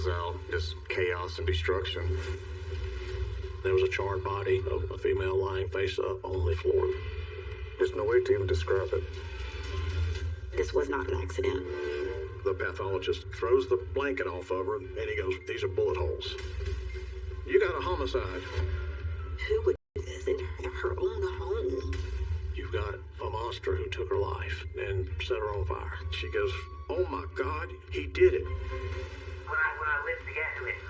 was out. Just chaos and destruction. There was a charred body of a female lying face up on the floor. There's no way to even describe it. This was not an accident. The pathologist throws the blanket off of her, and he goes, "These are bullet holes. You got a homicide." Who would do this in her own home? You've got a monster who took her life and set her on fire. She goes, "Oh my God, he did it." When I lived together with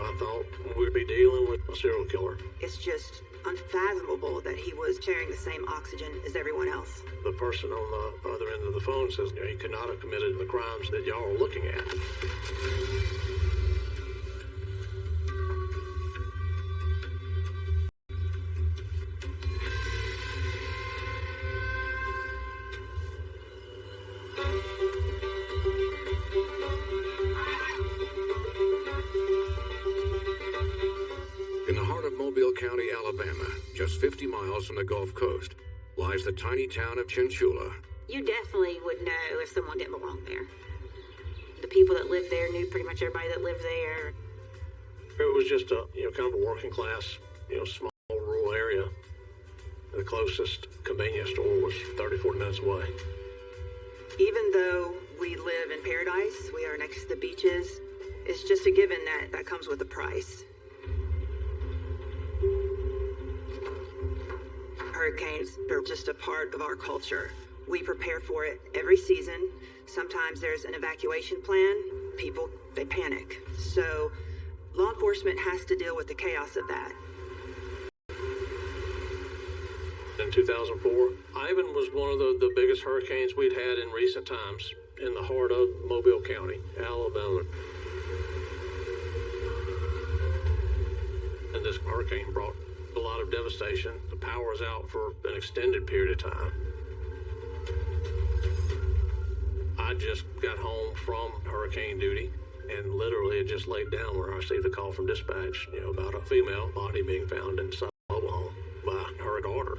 I thought we'd be dealing with a serial killer. It's just unfathomable that he was sharing the same oxygen as everyone else. The person on the other end of the phone says he could not have committed the crimes that y'all are looking at. In the heart of Mobile County, Alabama, just 50 miles from the Gulf Coast, lies the tiny town of Chunchula. You definitely would know if someone didn't belong there. The people that lived there knew pretty much everybody that lived there. It was just a, kind of a working class, small rural area. The closest convenience store was 30, 40 minutes away. Even though we live in paradise, we are next to the beaches, it's just a given that comes with a price. Hurricanes are just a part of our culture. We prepare for it every season. Sometimes there's an evacuation plan. People, they panic. So law enforcement has to deal with the chaos of that. In 2004, Ivan was one of the biggest hurricanes we'd had in recent times in the heart of Mobile County, Alabama. And this hurricane brought a lot of devastation. The power was out for an extended period of time. I just got home from hurricane duty and literally had just laid down where I received a call from dispatch, about a female body being found inside a mobile home by her daughter.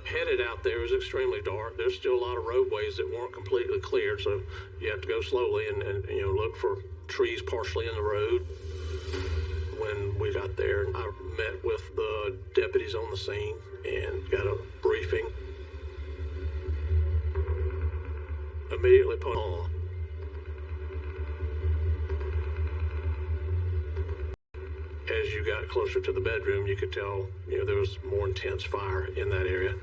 Headed out there, it was extremely dark. There's still a lot of roadways that weren't completely cleared, so you have to go slowly and look for trees partially in the road. When we got there, I met with the deputies on the scene and got a briefing. Immediately put on. As you got closer to the bedroom, you could tell, there was more intense fire in that area.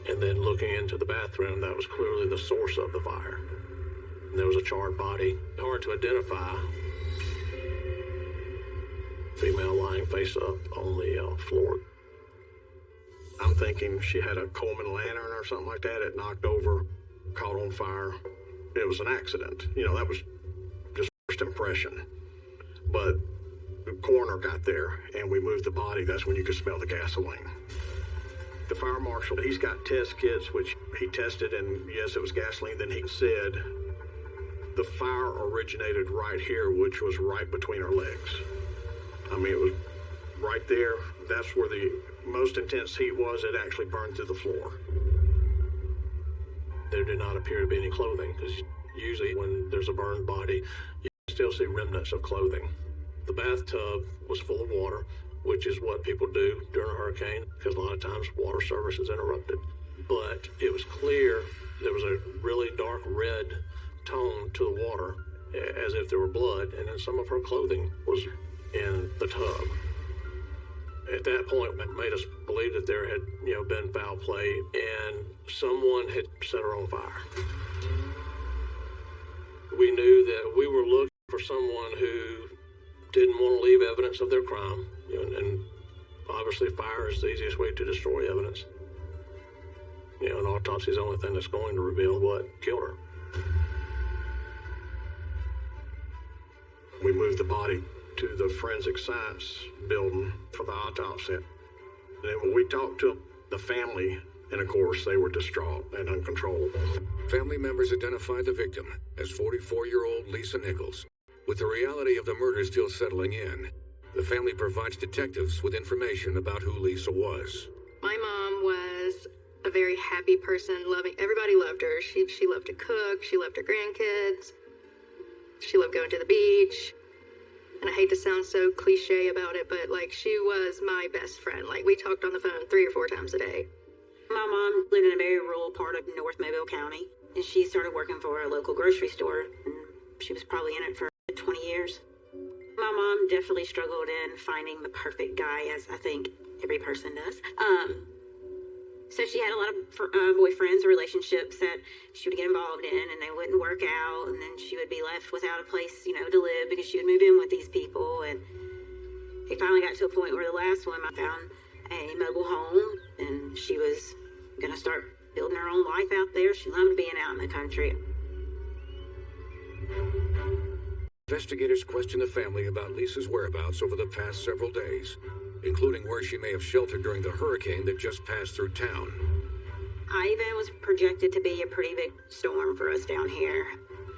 And then looking into the bathroom, that was clearly the source of the fire. And there was a charred body, hard to identify. Female lying face up on the floor. I'm thinking she had a Coleman lantern or something like that. It knocked over, caught on fire. It was an accident. That was just first impression. But the coroner got there and we moved the body. That's when you could smell the gasoline. The fire marshal, he's got test kits, which he tested, and yes, it was gasoline. Then he said the fire originated right here, which was right between her legs. It was right there. That's where the most intense heat was. It actually burned through the floor. There did not appear to be any clothing, because usually when there's a burned body, you still see remnants of clothing. The bathtub was full of water, which is what people do during a hurricane, because a lot of times water service is interrupted. But it was clear there was a really dark red tone to the water, as if there were blood, and then some of her clothing was in the tub. At that point, it made us believe that there had, been foul play, and someone had set her on fire. We knew that we were looking for someone who didn't want to leave evidence of their crime, and obviously fire is the easiest way to destroy evidence. An autopsy is the only thing that's going to reveal what killed her. We moved the body to the forensic science building for the autopsy. And then when we talked to the family, and of course they were distraught and uncontrollable. Family members identified the victim as 44-year-old Lisa Nichols. With the reality of the murder still settling in, the family provides detectives with information about who Lisa was. My mom was a very happy person, loving. Everybody loved her. She loved to cook. She loved her grandkids. She loved going to the beach. And I hate to sound so cliche about it, but like she was my best friend. Like we talked on the phone 3 or 4 times a day. My mom lived in a very rural part of North Mobile County, and she started working for a local grocery store, and she was probably in it for 20 years. My mom definitely struggled in finding the perfect guy, as I think every person does. So she had a lot of boyfriends or relationships that she would get involved in, and they wouldn't work out, and then she would be left without a place, to live because she would move in with these people. And it finally got to a point where the last one, I found a mobile home, and she was going to start building her own life out there. She loved being out in the country. Investigators questioned the family about Lisa's whereabouts over the past several days, including where she may have sheltered during the hurricane that just passed through town. Ivan was projected to be a pretty big storm for us down here,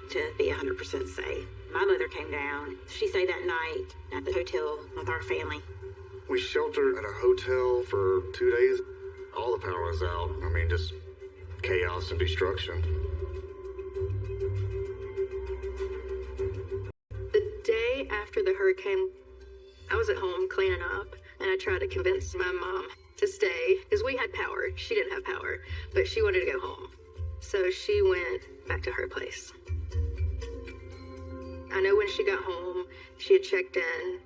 to be 100% safe. My mother came down. She stayed that night at the hotel with our family. We sheltered at a hotel for 2 days. All the power was out. I mean, just chaos and destruction. The day after the hurricane, I was at home cleaning up, and I tried to convince my mom to stay because we had power. She didn't have power, but she wanted to go home. So she went back to her place. I know when she got home, she had checked in.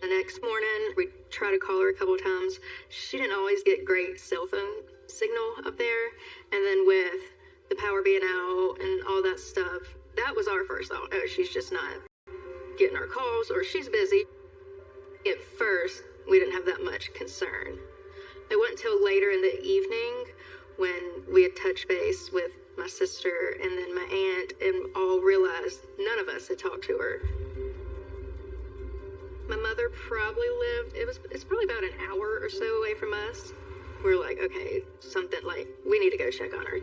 The next morning, we tried to call her a couple of times. She didn't always get great cell phone signal up there. And then with the power being out and all that stuff, that was our first thought. Oh, she's just not getting our calls, or she's busy. At first, we didn't have that much concern. It wasn't until later in the evening when we had touched base with my sister and then my aunt and all realized none of us had talked to her. My mother probably lived, it's probably about an hour or so away from us. We were like, okay, something like, we need to go check on her.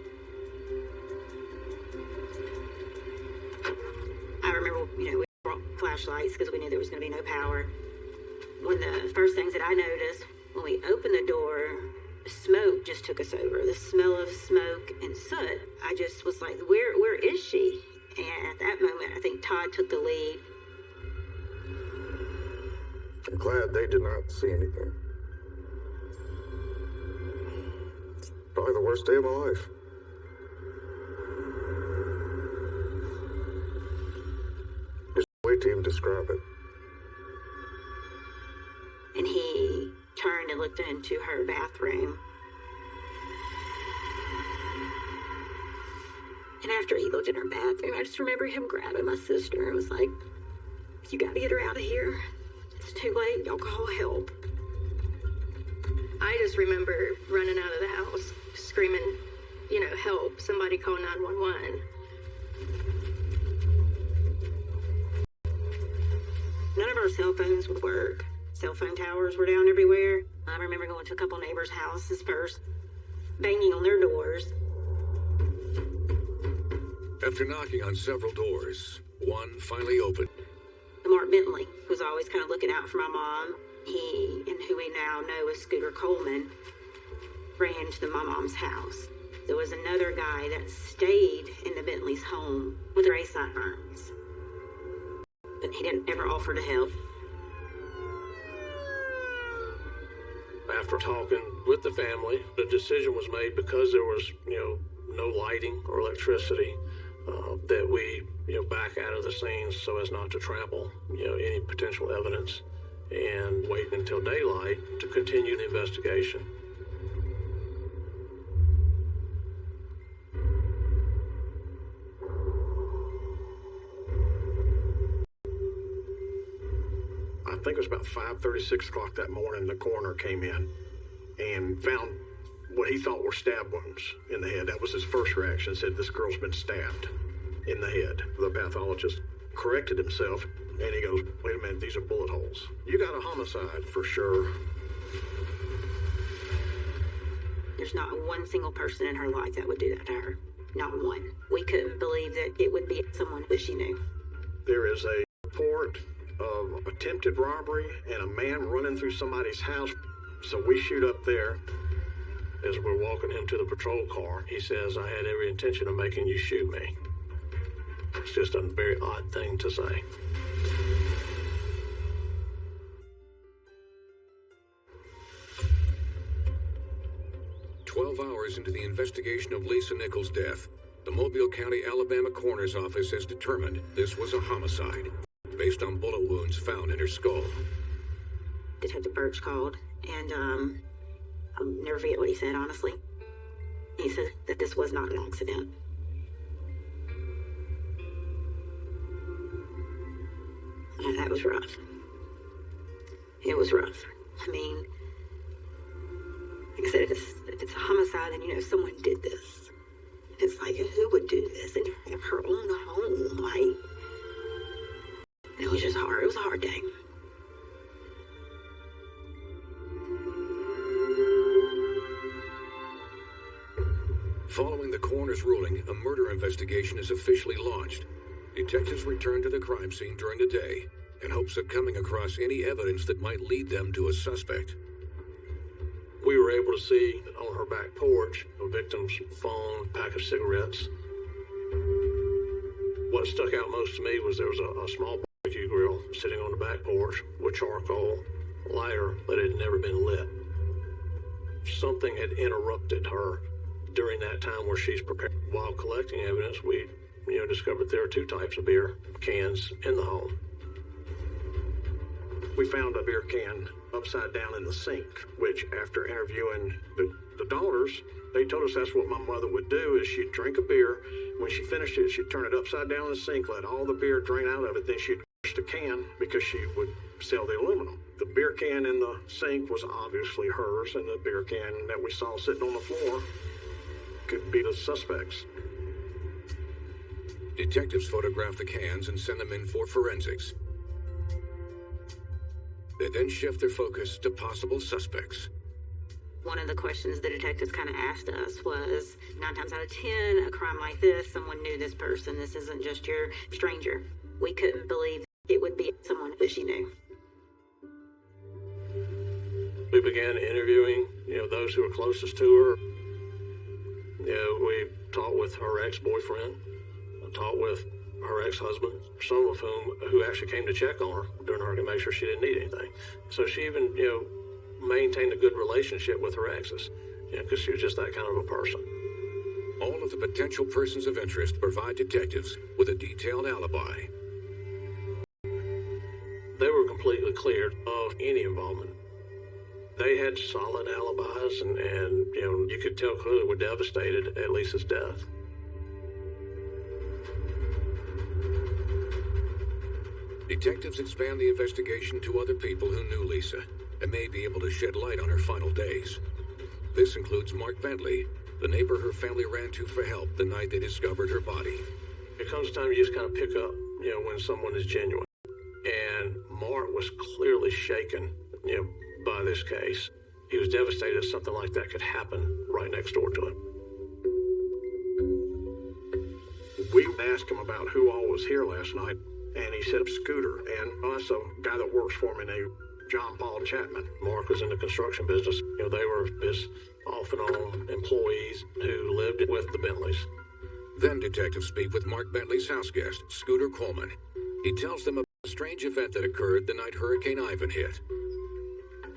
I remember, we brought flashlights because we knew there was going to be no power. One of the first things that I noticed when we opened the door, smoke just took us over. The smell of smoke and soot. I just was like, where is she? And at that moment, I think Todd took the lead. I'm glad they did not see anything. It's probably the worst day of my life. There's no way to even describe it. And he turned and looked into her bathroom. And after he looked in her bathroom, I just remember him grabbing my sister and was like, you gotta get her out of here. It's too late. Y'all call help. I just remember running out of the house, screaming, help, somebody call 911. None of our cell phones would work. Cell phone towers were down everywhere. I remember going to a couple neighbors' houses first, banging on their doors. After knocking on several doors, one finally opened. Mark Bentley was always kind of looking out for my mom. He, and who we now know as Scooter Coleman, ran to my mom's house. There was another guy that stayed in the Bentley's home with gray sideburns. But he didn't ever offer to help. After talking with the family, the decision was made because there was, no lighting or electricity, that we, back out of the scene so as not to trample, any potential evidence, and wait until daylight to continue the investigation. I think it was about 5:30, 6 o'clock that morning, the coroner came in and found what he thought were stab wounds in the head. That was his first reaction, said this girl's been stabbed in the head. The pathologist corrected himself and he goes, wait a minute, these are bullet holes. You got a homicide for sure. There's not one single person in her life that would do that to her. Not one. We couldn't believe that it would be someone that she knew. There is a report of attempted robbery and a man running through somebody's house. So we shoot up there. As we're walking him to the patrol car, he says, "I had every intention of making you shoot me." It's just a very odd thing to say. Hours into the investigation of Lisa Nichols' death, the Mobile County, Alabama Coroner's Office has determined this was a homicide, based on bullet wounds found in her skull. Detective Birch called, and I'll never forget what he said, honestly. He said that this was not an accident. And that was rough. It was rough. I mean, like I said, if it's a homicide, then someone did this. It's like, who would do this and have her own home? Like, it was just hard. It was a hard day. Following the coroner's ruling, a murder investigation is officially launched. Detectives return to the crime scene during the day in hopes of coming across any evidence that might lead them to a suspect. We were able to see on her back porch a victim's phone, pack of cigarettes. What stuck out most to me was there was a small barbecue grill sitting on the back porch with charcoal, lighter, but it had never been lit. Something had interrupted her during that time where she's prepared. While collecting evidence, we discovered there are two types of beer cans in the home. We found a beer can upside down in the sink, which after interviewing the daughters, they told us that's what my mother would do, is she'd drink a beer. When she finished it, she'd turn it upside down in the sink, let all the beer drain out of it, then she'd wash the can because she would sell the aluminum. The beer can in the sink was obviously hers, and the beer can that we saw sitting on the floor could be the suspects. Detectives photograph the cans and send them in for forensics. They then shift their focus to possible suspects. One of the questions the detectives kind of asked us was, 9 times out of 10, a crime like this, someone knew this person. This isn't just your stranger. We couldn't believe it would be someone that she knew. We began interviewing, those who were closest to her. We talked with her ex-boyfriend, talked with her ex-husband, some of who actually came to check on her during her to make sure she didn't need anything. So she even, maintained a good relationship with her exes, because she was just that kind of a person. All of the potential persons of interest provide detectives with a detailed alibi. They were completely cleared of any involvement. They had solid alibis, and you could tell clearly were devastated at Lisa's death. Detectives expand the investigation to other people who knew Lisa and may be able to shed light on her final days. This includes Mark Bentley, the neighbor her family ran to for help the night they discovered her body. It comes time you just kind of pick up, when someone is genuine. And Mark was clearly shaken, by this case. He was devastated that something like that could happen right next door to him. We asked him about who all was here last night, and he said Scooter, and also a guy that works for me named John Paul Chapman. Mark was in the construction business. They were his off-and-on employees who lived with the Bentleys. Then detectives speak with Mark Bentley's house guest, Scooter Coleman. He tells them about a strange event that occurred the night Hurricane Ivan hit.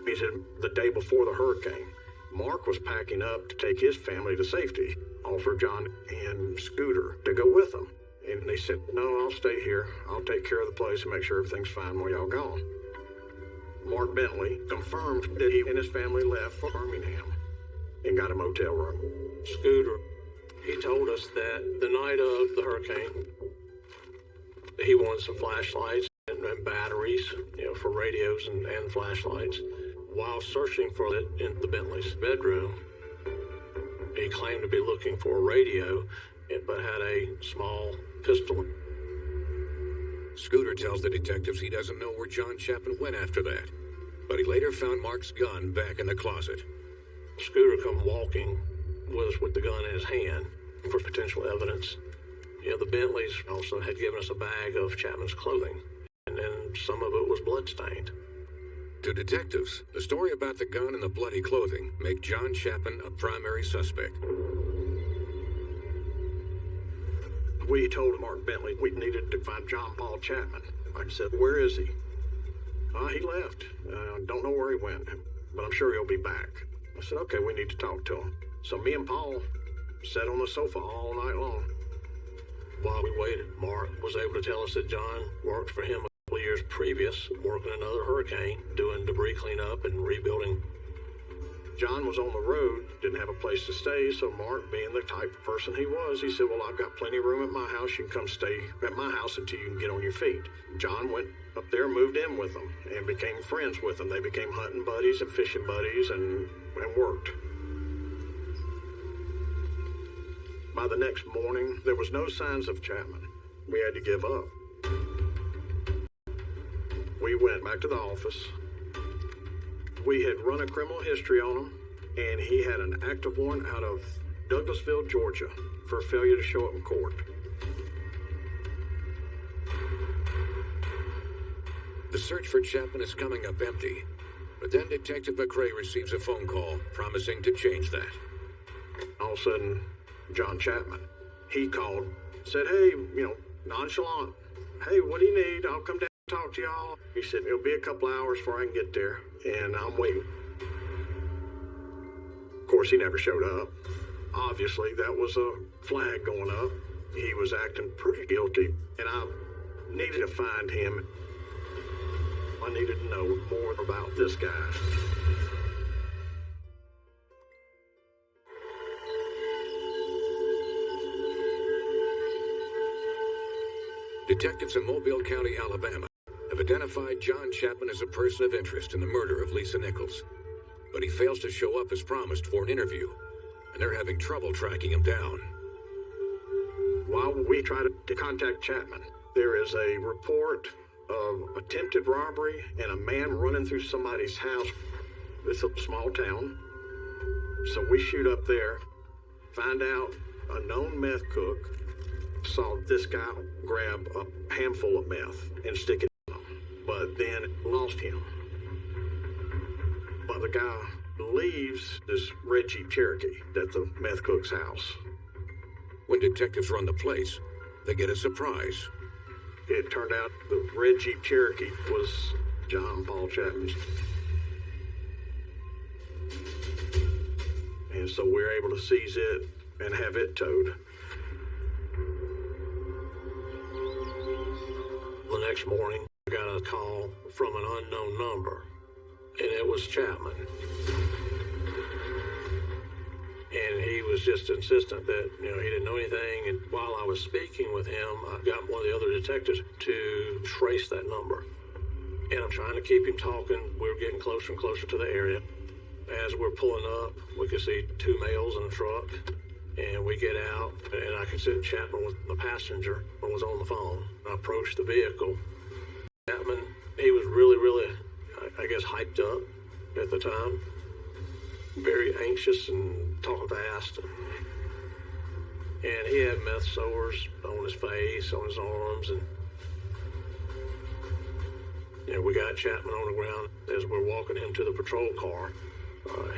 He said the day before the hurricane, Mark was packing up to take his family to safety, offered John and Scooter to go with him. And they said, "No, I'll stay here. I'll take care of the place and make sure everything's fine while y'all gone." Mark Bentley confirmed that he and his family left for Birmingham and got a motel room. Scooter, he told us that the night of the hurricane, he wanted some flashlights and batteries, for radios and flashlights. While searching for it in the Bentley's bedroom, he claimed to be looking for a radio, but had a small pistol. Scooter tells the detectives he doesn't know where John Chapman went after that, but he later found Mark's gun back in the closet. Scooter come walking with us with the gun in his hand for potential evidence. The Bentleys also had given us a bag of Chapman's clothing, and some of it was bloodstained. To detectives, the story about the gun and the bloody clothing make John Chapman a primary suspect. We told Mark Bentley we needed to find John Paul Chapman. I said, where is he? He left. Don't know where he went, but I'm sure he'll be back. I said, okay, we need to talk to him. So me and Paul sat on the sofa all night long. While we waited, Mark was able to tell us that John worked for him a couple of years previous, working another hurricane, doing debris cleanup and rebuilding. John was on the road, didn't have a place to stay, so Mark, being the type of person he was, he said, well, I've got plenty of room at my house. You can come stay at my house until you can get on your feet. John went up there, moved in with them, and became friends with them. They became hunting buddies and fishing buddies and worked. By the next morning, there was no signs of Chapman. We had to give up. We went back to the office. We had run a criminal history on him, and he had an active warrant out of Douglasville, Georgia, for failure to show up in court. The search for Chapman is coming up empty, but then Detective McRae receives a phone call promising to change that. All of a sudden, John Chapman, he called, said, hey, nonchalant, hey, what do you need? I'll come down and talk to y'all. He said, it'll be a couple hours before I can get there, and I'm waiting. Of course, he never showed up. Obviously, that was a flag going up. He was acting pretty guilty, and I needed to find him. I needed to know more about this guy. Detectives in Mobile County, Alabama, have identified John Chapman as a person of interest in the murder of Lisa Nichols. But he fails to show up as promised for an interview, and they're having trouble tracking him down. While we try to contact Chapman, there is a report of attempted robbery and a man running through somebody's house. It's a small town. So we shoot up there, find out a known meth cook saw this guy grab a handful of meth and stick it in him, but then lost him. But the guy leaves this red Jeep Cherokee at the meth cook's house. When detectives run the place, they get a surprise. It turned out the red Jeep Cherokee was John Paul Chapman's. And so we're able to seize it and have it towed. The next morning, I got a call from an unknown number, and it was Chapman. And he was just insistent that, he didn't know anything. And while I was speaking with him, I got one of the other detectives to trace that number. And I'm trying to keep him talking. We're getting closer and closer to the area. As we're pulling up, we could see two males in a truck. And we get out, and I could see Chapman was the passenger and was on the phone. I approached the vehicle. Chapman, he was really, I guess, hyped up at the time. Very anxious and talking fast. And he had meth sores on his face, on his arms, and we got Chapman on the ground. As we're walking him to the patrol car,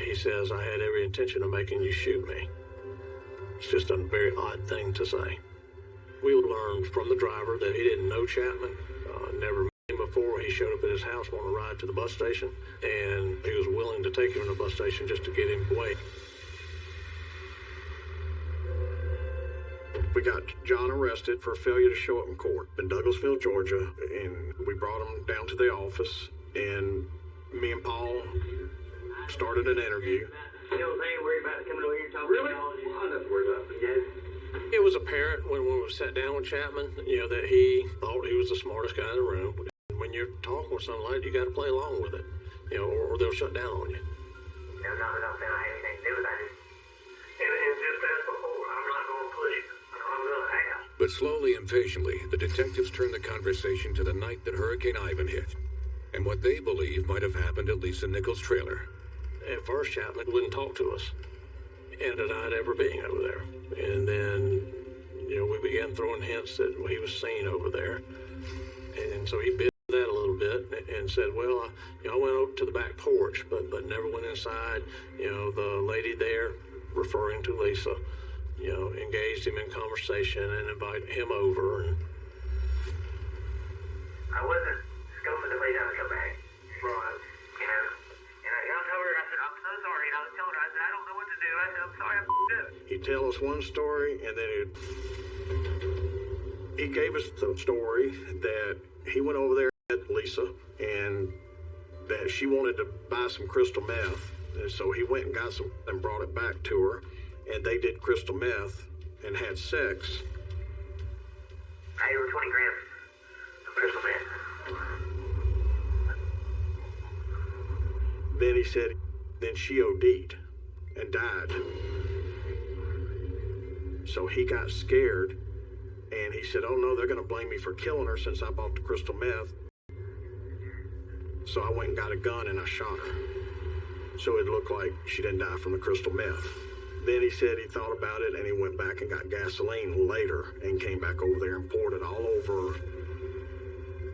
he says, I had every intention of making you shoot me. It's just a very odd thing to say. We learned from the driver that he didn't know Chapman, never met him before. He showed up at his house, wanted to ride to the bus station, and he was willing to take him to the bus station just to get him away. We got John arrested for failure to show up in court in Douglasville, Georgia, and we brought him down to the office, and me and Paul started an interview. They ain't worried about coming over here and talking Really? about Well, I'm not worried about it. It was apparent when we sat down with Chapman, that he thought he was the smartest guy in the room. When you're talking with someone like that, you got to play along with it, or they'll shut down on you. No, not saying I have anything to do with that. And just as before, I'm not going to push it. I'm going to ask. But slowly and patiently, the detectives turn the conversation to the night that Hurricane Ivan hit, and what they believe might have happened at Lisa Nichols' trailer. At first, Chapman wouldn't talk to us and denied ever being over there. And then, we began throwing hints that he was seen over there. And so he bit that a little bit. and said, well, I went over to the back porch, but never went inside. The lady there, referring to Lisa, engaged him in conversation and invited him over. And I wasn't scoping the way down to come back. Right. And I told her, I said, I'm so sorry. And I was telling her, I said, I don't know what to do. I said, I'm sorry, I f***ed up. He'd tell us one story, and then he gave us the story that he went over there at Lisa, and that she wanted to buy some crystal meth. And so he went and got some and brought it back to her, and they did crystal meth and had sex. I gave her 20 grams of crystal meth. Then he said, then she OD'd and died. So he got scared, and he said, oh no, they're going to blame me for killing her since I bought the crystal meth. So I went and got a gun and I shot her. So it looked like she didn't die from the crystal meth. Then he said he thought about it, and he went back and got gasoline later and came back over there and poured it all over,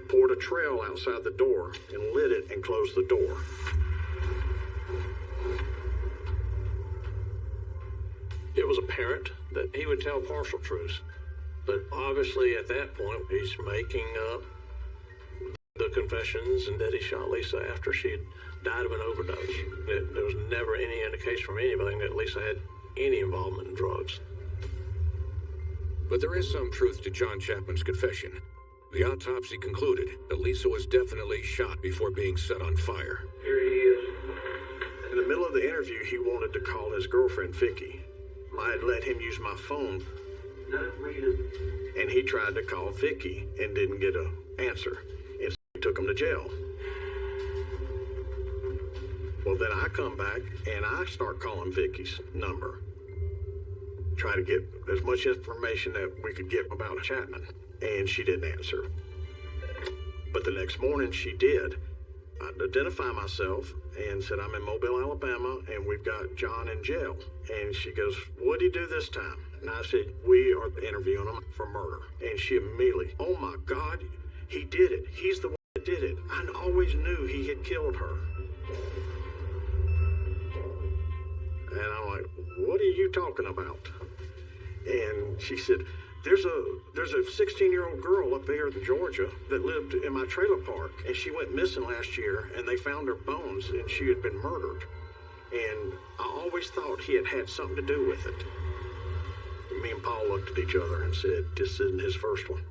poured a trail outside the door and lit it and closed the door. It was apparent that he would tell partial truths, but obviously at that point he's making up the confessions and that he shot Lisa after she died of an overdose. There was never any indication from anybody that Lisa had any involvement in drugs. But there is some truth to John Chapman's confession. The autopsy concluded that Lisa was definitely shot before being set on fire. Here he is. In the middle of the interview, he wanted to call his girlfriend, Vicky. I had let him use my phone, and he tried to call Vicky and didn't get an answer, and so he took him to jail. Well, then I come back, and I start calling Vicky's number, try to get as much information that we could get about Chapman, and she didn't answer. But the next morning, she did. I identified myself and said, I'm in Mobile, Alabama, and we've got John in jail. And she goes, what'd he do this time? And I said, we are interviewing him for murder. And she immediately, oh my God, he did it. He's the one that did it. I always knew he had killed her. And I'm like, what are you talking about? And she said, there's a 16-year-old girl up there in Georgia that lived in my trailer park, and she went missing last year, and they found her bones, and she had been murdered. And I always thought he had something to do with it. And me and Paul looked at each other and said, this isn't his first one.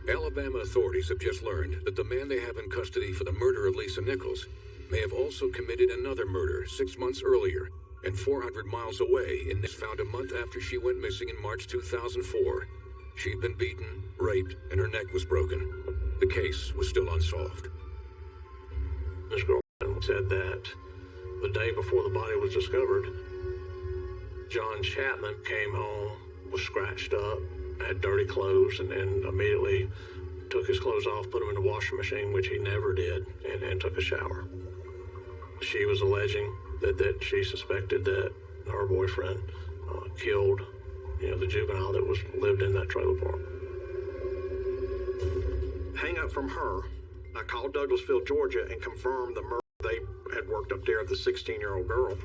Alabama authorities have just learned that the man they have in custody for the murder of Lisa Nichols may have also committed another murder 6 months earlier and 400 miles away in this found a month after she went missing in March 2004. She'd been beaten, raped, and her neck was broken. The case was still unsolved. This girlfriend said that the day before the body was discovered, John Chapman came home, was scratched up, had dirty clothes, and immediately took his clothes off, put them in the washing machine, which he never did, and took a shower. She was alleging that she suspected that her boyfriend killed, the juvenile that lived in that trailer park. Hang up from her, I called Douglasville, Georgia, and confirmed the murder they had worked up there of the 16-year-old girl.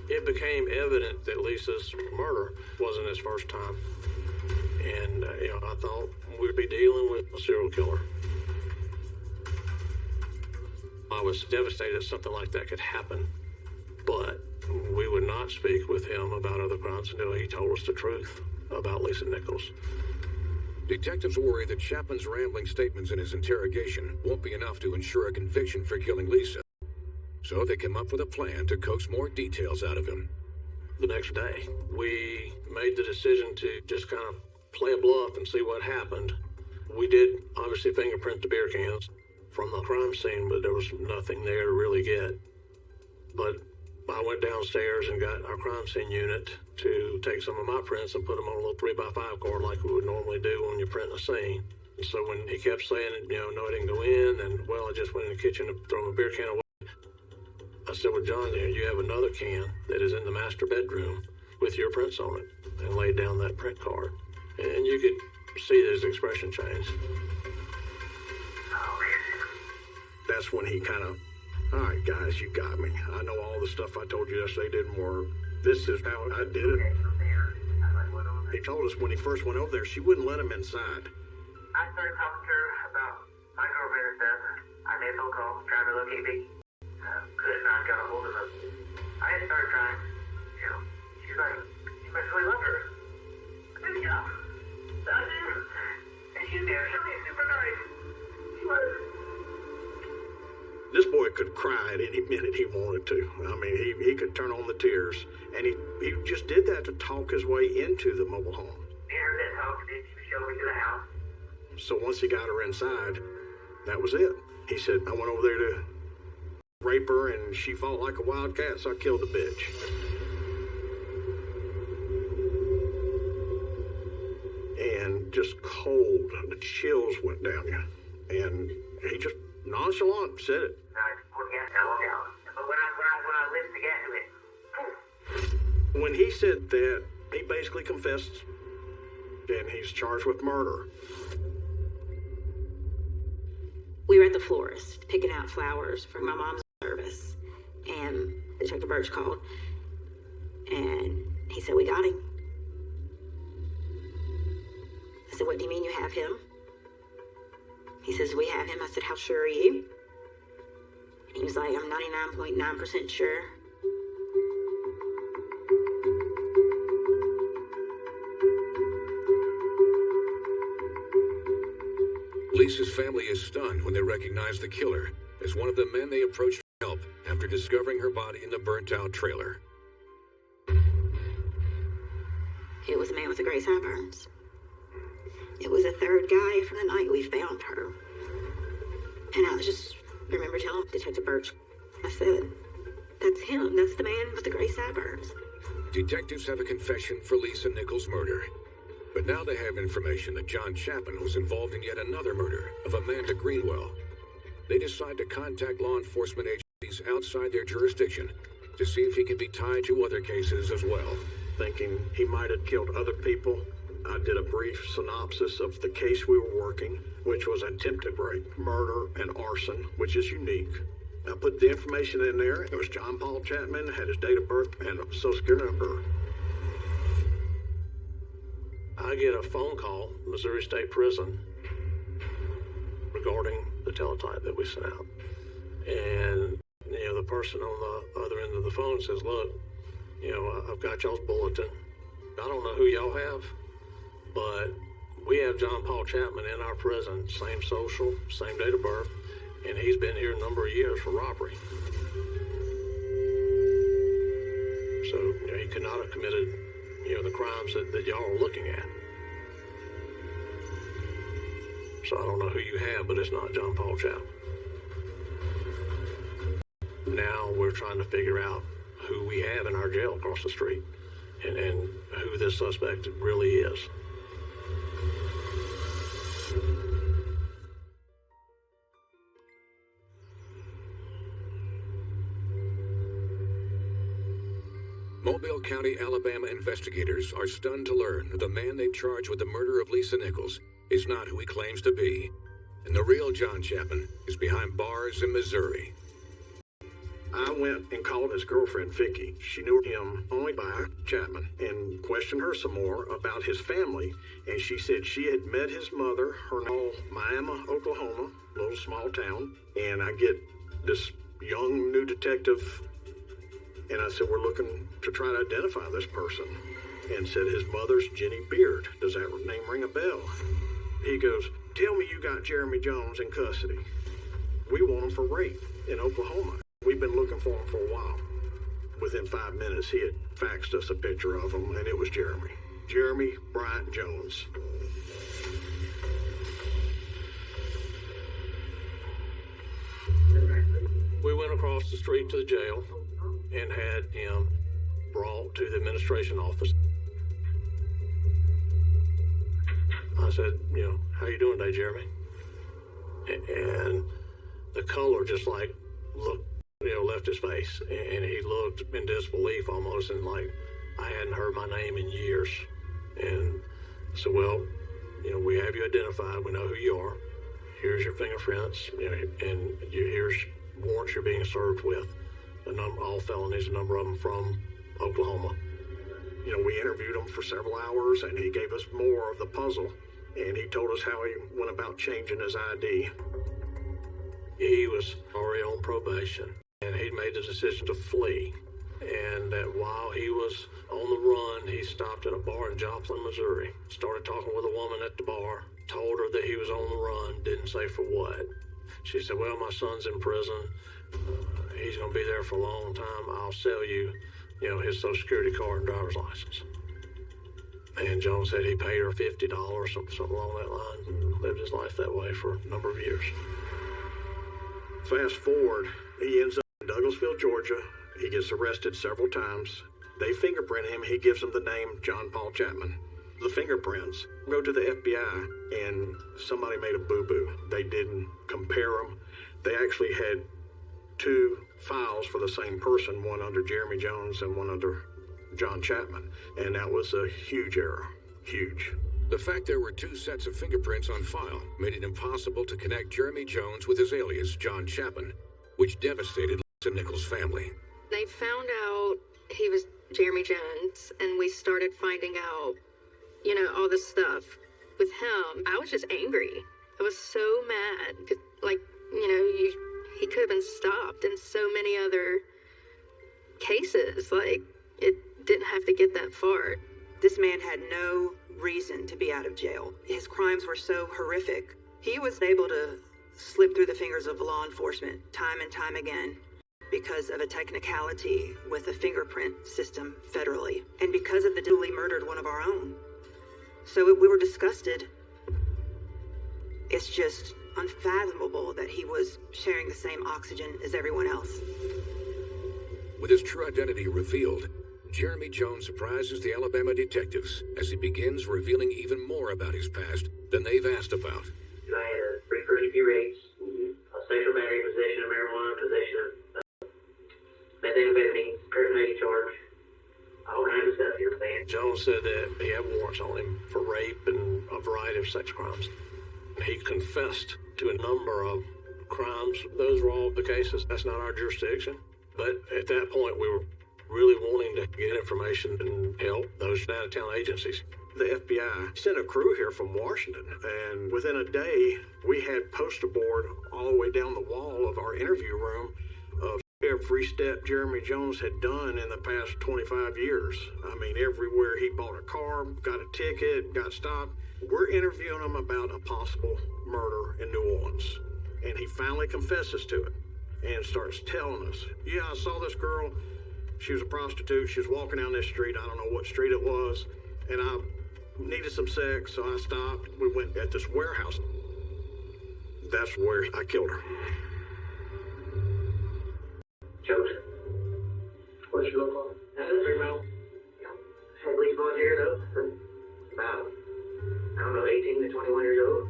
It became evident that Lisa's murder wasn't his first time. And, I thought we'd be dealing with a serial killer. I was devastated that something like that could happen, but we would not speak with him about other crimes until he told us the truth about Lisa Nichols. Detectives worry that Chapman's rambling statements in his interrogation won't be enough to ensure a conviction for killing Lisa. So they came up with a plan to coax more details out of him. The next day, we made the decision to just kind of play a bluff and see what happened. We did obviously fingerprint the beer cans from the crime scene, but there was nothing there to really get. But I went downstairs and got our crime scene unit to take some of my prints and put them on a little 3x5 card like we would normally do when you print a scene. And so when he kept saying, no, I didn't go in, and well, I just went in the kitchen to throw my beer can away, I said, well, John, you have another can that is in the master bedroom with your prints on it, and laid down that print card. And you could see his expression change. That's when he kind of, all right, guys, you got me. I know all the stuff I told you yesterday didn't work. This is how I did it. He told us when he first went over there, she wouldn't let him inside. I started talking to her about my girlfriend and stuff. I made a phone call trying to locate Vicky. Could not got a hold of her. I had started trying. She's like, you must really love her. I said, yeah. I do. And she's there. She's super nice. She was. This boy could cry at any minute he wanted to. I mean, he could turn on the tears. And he just did that to talk his way into the mobile home. Dinner that talked, then she would show me to the house. So once he got her inside, that was it. He said, I went over there to rape her, and she fought like a wild cat, so I killed the bitch. And just cold, the chills went down you. And he just nonchalant said it. But when I listened again to it, When he said that, he basically confessed, and he's charged with murder. We were at the florist picking out flowers for my mom's service, and Detective Birch called, and he said, we got him. I said, what do you mean you have him? He says, we have him. I said, how sure are you? And he was like, I'm 99.9% sure. Lisa's family is stunned when they recognize the killer as one of the men they approached for help after discovering her body in the burnt-out trailer. It was a man with the gray sideburns. It was a third guy from the night we found her. And I just remember telling Detective Birch, I said, that's him. That's the man with the gray sideburns. Detectives have a confession for Lisa Nichols' murder. But now they have information that John Chapman was involved in yet another murder of Amanda Greenwell. They decide to contact law enforcement agencies outside their jurisdiction to see if he can be tied to other cases as well. Thinking he might have killed other people, I did a brief synopsis of the case we were working, which was attempted rape, murder, and arson, which is unique. I put the information in there. It was John Paul Chapman, had his date of birth and a social security number. I get a phone call, Missouri State Prison, regarding the teletype that we sent out. And, the person on the other end of the phone says, look, I've got y'all's bulletin. I don't know who y'all have, but we have John Paul Chapman in our prison, same social, same date of birth, and he's been here a number of years for robbery. So, he could not have committed the crimes that y'all are looking at. So I don't know who you have, but it's not John Paul Chapman. Now we're trying to figure out who we have in our jail across the street and who this suspect really is. Mobile County, Alabama investigators are stunned to learn that the man they charged with the murder of Lisa Nichols is not who he claims to be, and the real John Chapman is behind bars in Missouri. I went and called his girlfriend, Vicky. She knew him only by Chapman, and questioned her some more about his family, and she said she had met his mother, her name Miami, Oklahoma, little small town, and I get this young new detective, and I said, we're looking to try to identify this person, and said his mother's Jenny Beard. Does that name ring a bell? He goes, tell me you got Jeremy Jones in custody. We want him for rape in Oklahoma. We've been looking for him for a while. Within 5 minutes, he had faxed us a picture of him, and it was Jeremy. Jeremy Bryant Jones. We went across the street to the jail and had him brought to the administration office. I said, how you doing today, Jeremy? And the color just looked, left left his face, and he looked in disbelief almost, and like I hadn't heard my name in years. And so, well, we have you identified. We know who you are. Here's your fingerprints, and here's warrants you're being served with. All felonies, a number of them from Oklahoma. We interviewed him for several hours, and he gave us more of the puzzle. And he told us how he went about changing his ID. He was already on probation, and he'd made the decision to flee. And that while he was on the run, he stopped at a bar in Joplin, Missouri, started talking with a woman at the bar, told her that he was on the run, didn't say for what. She said, well, my son's in prison. He's going to be there for a long time. I'll sell you, his Social Security card and driver's license. And Jones said he paid her $50, something along that line, and lived his life that way for a number of years. Fast forward, he ends up in Douglasville, Georgia. He gets arrested several times. They fingerprint him. He gives them the name John Paul Chapman. The fingerprints go to the FBI, and somebody made a boo-boo. They didn't compare them. They actually had two files for the same person, one under Jeremy Jones and one under John Chapman. And that was a huge error. Huge. The fact there were two sets of fingerprints on file made it impossible to connect Jeremy Jones with his alias, John Chapman, which devastated Lisa Nichols' family. They found out he was Jeremy Jones, and we started finding out, all this stuff with him. I was just angry. I was so mad. He could have been stopped in so many other cases. It didn't have to get that far. This man had no reason to be out of jail. His crimes were so horrific. He was able to slip through the fingers of law enforcement time and time again because of a technicality with a fingerprint system federally, and because of the duly murdered one of our own. So we were disgusted. It's just unfathomable that he was sharing the same oxygen as everyone else. With his true identity revealed, Jeremy Jones surprises the Alabama detectives as he begins revealing even more about his past than they've asked about. I had 3 first-degree rapes, a sexual battery, possession of marijuana, possession of methamphetamine, paraphernalia charge, all kinds of stuff, Jones said that he had warrants on him for rape and a variety of sex crimes. He confessed to a number of crimes. Those were all the cases. That's not our jurisdiction. But at that point, we were really wanting to get information and help those out-of-town agencies. The FBI sent a crew here from Washington, and within a day, we had poster board all the way down the wall of our interview room of every step Jeremy Jones had done in the past 25 years. I mean, everywhere he bought a car, got a ticket, got stopped. We're interviewing him about a possible murder in New Orleans. And he finally confesses to it and starts telling us, yeah, I saw this girl. She was a prostitute. She was walking down this street. I don't know what street it was. And I needed some sex, so I stopped. We went at this warehouse. That's where I killed her. Joseph. What's your look like? That's a 3-mile. Had these boys here, though, for about, 18 to 21 years old.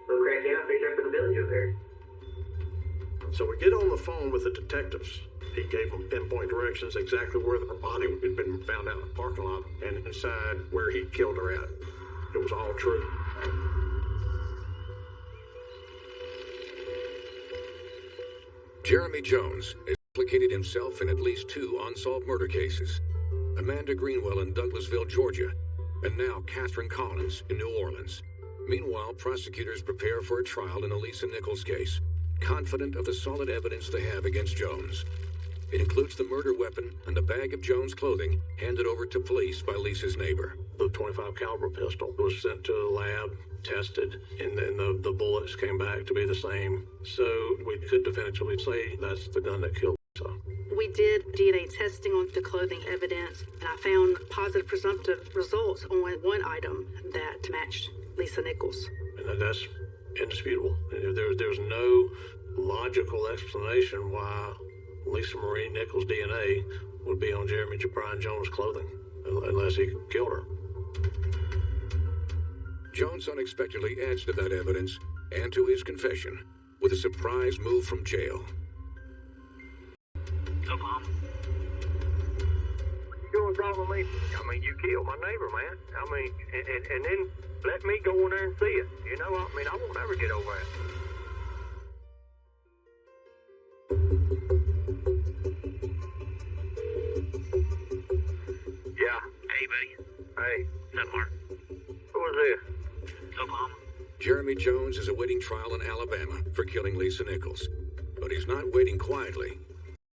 Little cracky out, picked up in the village over there. So we get on the phone with the detectives. He gave them pinpoint directions exactly where the body had been found out in the parking lot and inside where he killed her at. It was all true. Jeremy Jones has implicated himself in at least 2 unsolved murder cases. Amanda Greenwell in Douglasville, Georgia, and now Catherine Collins in New Orleans. Meanwhile, prosecutors prepare for a trial in Lisa Nichols' case, confident of the solid evidence they have against Jones. It includes the murder weapon and a bag of Jones' clothing handed over to police by Lisa's neighbor. The .25 caliber pistol was sent to the lab, tested, and then the bullets came back to be the same. So we could definitively say that's the gun that killed Lisa. We did DNA testing on the clothing evidence, and I found positive presumptive results on one item that matched Lisa Nichols. And that's indisputable. There's no logical explanation why Lisa Marie Nichols' DNA would be on Jeremy Brian Jones' clothing, unless he killed her. Jones unexpectedly adds to that evidence and to his confession with a surprise move from jail. Oklahoma. You doing something with me? I mean, you killed my neighbor, man. I mean, and then let me go in there and see it. You know, I mean, I won't ever get over it. Yeah. Hey, buddy. Hey. What's up, Mark? Who is this? Oklahoma. Jeremy Jones is awaiting trial in Alabama for killing Lisa Nichols. But he's not waiting quietly.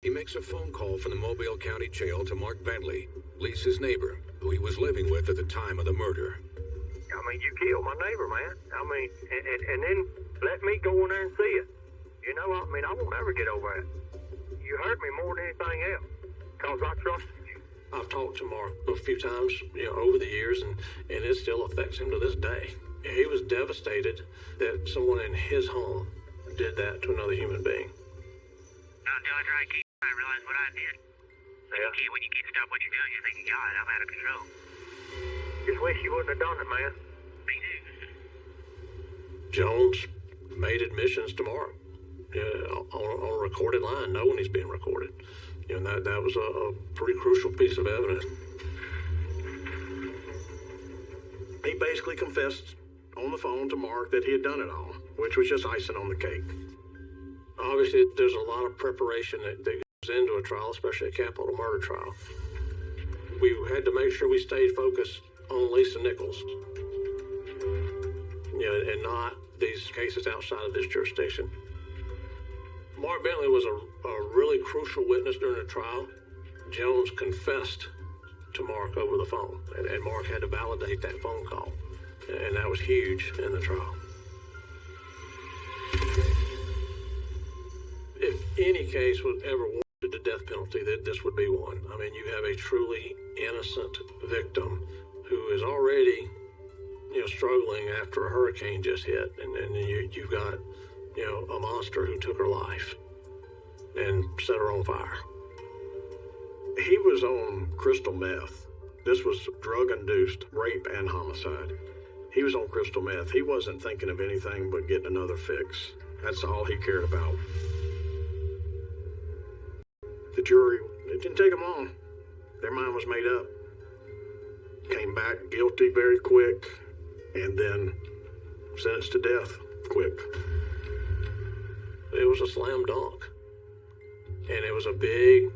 He makes a phone call from the Mobile County Jail to Mark Bentley, Lisa's neighbor, who he was living with at the time of the murder. I mean, you killed my neighbor, man. I mean, and then let me go in there and see it. You know, I mean, I won't ever get over it. You hurt me more than anything else, because I trusted you. I've talked to Mark a few times, you know, over the years, and it still affects him to this day. He was devastated that someone in his home did that to another human being. Not until I tried to keep, I realized what I did. Yeah. When you can't stop what you're doing, you're thinking, God, I'm out of control. Just wish you wouldn't have done it, man. Me too. Jones made admissions to Mark on a recorded line, knowing he's being recorded. You know, that was a pretty crucial piece of evidence. He basically confessed on the phone to Mark that he had done it all, which was just icing on the cake. Obviously, there's a lot of preparation that goes into a trial, especially a capital murder trial. We had to make sure we stayed focused on Lisa Nichols, you know, and not these cases outside of this jurisdiction. Mark Bentley was a really crucial witness during the trial. Jones confessed to Mark over the phone, and Mark had to validate that phone call, and that was huge in the trial. If any case was ever warranted the death penalty, this would be one. I mean, you have a truly innocent victim who is already, you know, struggling after a hurricane just hit, and you've got, you know, a monster who took her life and set her on fire. He was on crystal meth. This was drug-induced rape and homicide. He was on crystal meth. He wasn't thinking of anything but getting another fix. That's all he cared about. The jury, it didn't take them long. Their mind was made up. Came back guilty very quick, and then sentenced to death quick. It was a slam dunk. And it was a big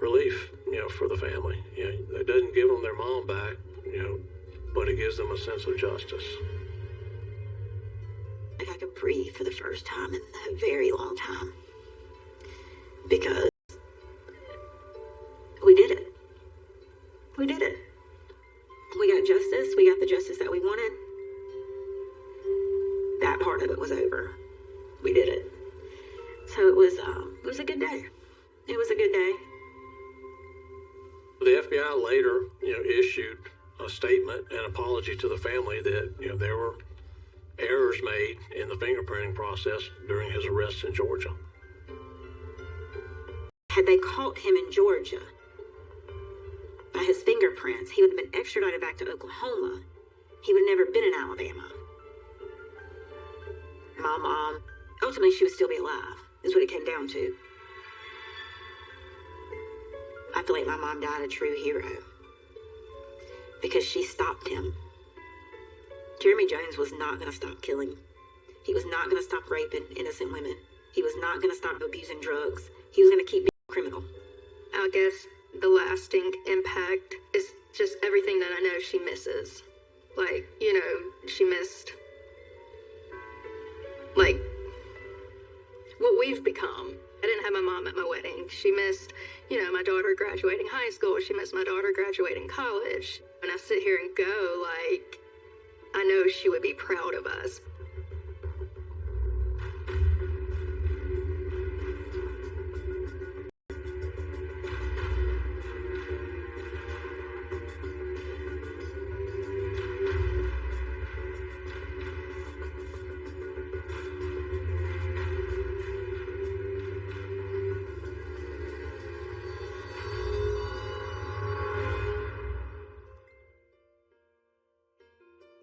relief, you know, for the family. You know, it doesn't give them their mom back, you know, but it gives them a sense of justice. Like I could breathe for the first time in a very long time. Because we did it. We did it. We got justice. We got the justice that we wanted. That part of it was over. We did it. So it was a good day. It was a good day. The FBI later, you know, issued a statement and apology to the family that, you know, there were errors made in the fingerprinting process during his arrest in Georgia. Had they caught him in Georgia by his fingerprints, he would have been extradited back to Oklahoma. He would have never been in Alabama. My mom, ultimately she would still be alive, is what it came down to. I feel like my mom died a true hero because she stopped him. Jeremy Jones was not going to stop killing. He was not going to stop raping innocent women. He was not going to stop abusing drugs. He was going to keep being a criminal. I guess the lasting impact is just everything that I know she misses. Like, you know, she missed, like, what we've become. I didn't have my mom at my wedding. She missed, you know, my daughter graduating high school. She missed my daughter graduating college. And I sit here and go, like, I know she would be proud of us.